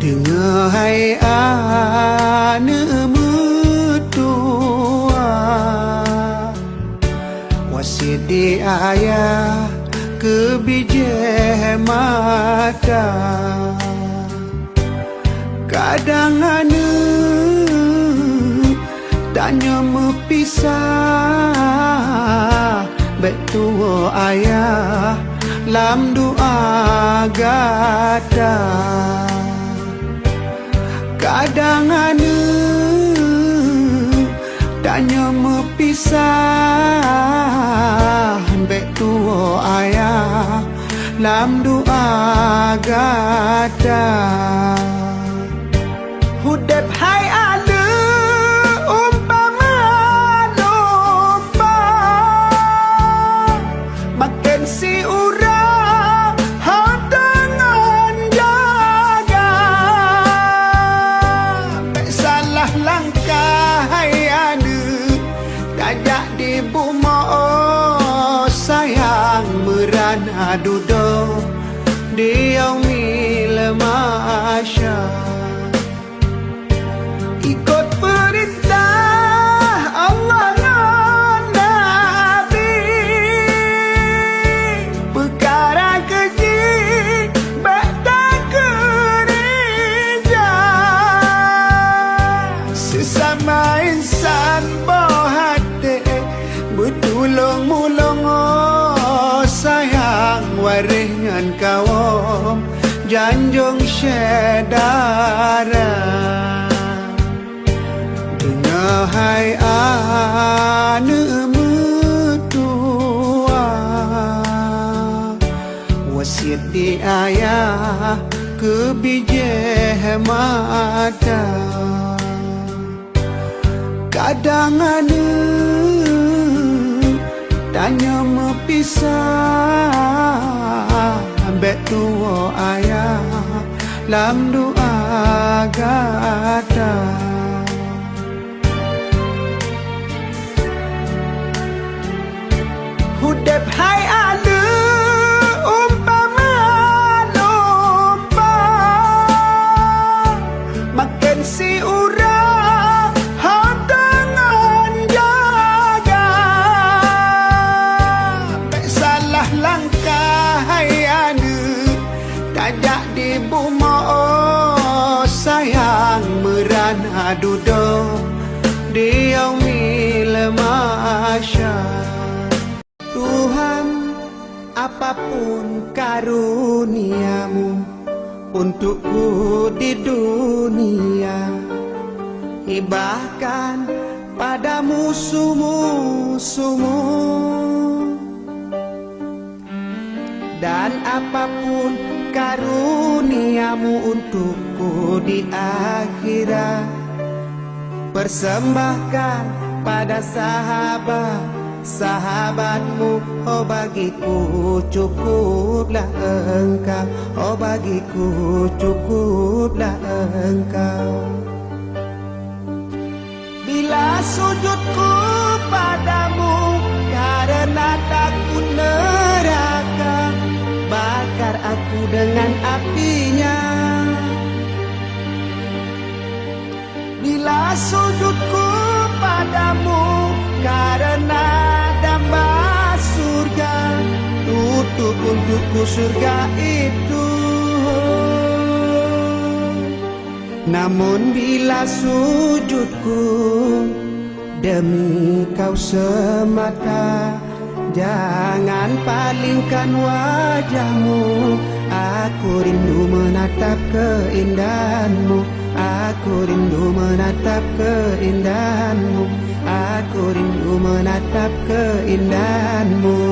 Dengar hai anak mertua, wasidi ayah kebijak mata. Kadang anak tanya mepisah, baik tua ayah lam doa gata. Kadang anak tanya mepisah, baik tua ayah lam doa gata. Hudep hai ada umpama domba, makin si urang hau dengan jaga. Tak salah langkah hai ada, tajak di buma oh sayang merana duduk di yaumil masya. Ikut perintah Allah dan Nabi, perkara keji batak gereja. Sesama insan bohate bertulung mulung oh sayang waringan kawam janjung syedara. Hai anak mertua, wasiat di ayah kebijak mata. Kadang anak tanya mepisah, baik tua ayah lam doa gata. Hudep hai ada umpama domba, makin si urang hau dengan jaga. Tak salah langkah hai ada, tajak di buma oh sayang merana duduk di yaumil masya. Tuhan, apapun karuniamu untukku di dunia, hibahkan pada musuh-musuhmu. Dan apapun karuniamu untukku di akhirat, persembahkan pada sahabatmu, oh bagiku cukuplah engkau, oh bagiku cukuplah engkau. Bila sujudku padamu karena takut neraka, bakar aku dengan apinya. Bila sujudku padamu karena damba surga, tutup untukku surga itu. Namun bila sujudku demi kau semata, jangan palingkan wajahmu. Aku rindu menatap keindahanmu, aku rindu menatap keindahanmu, aku rindu menatap keindahanmu.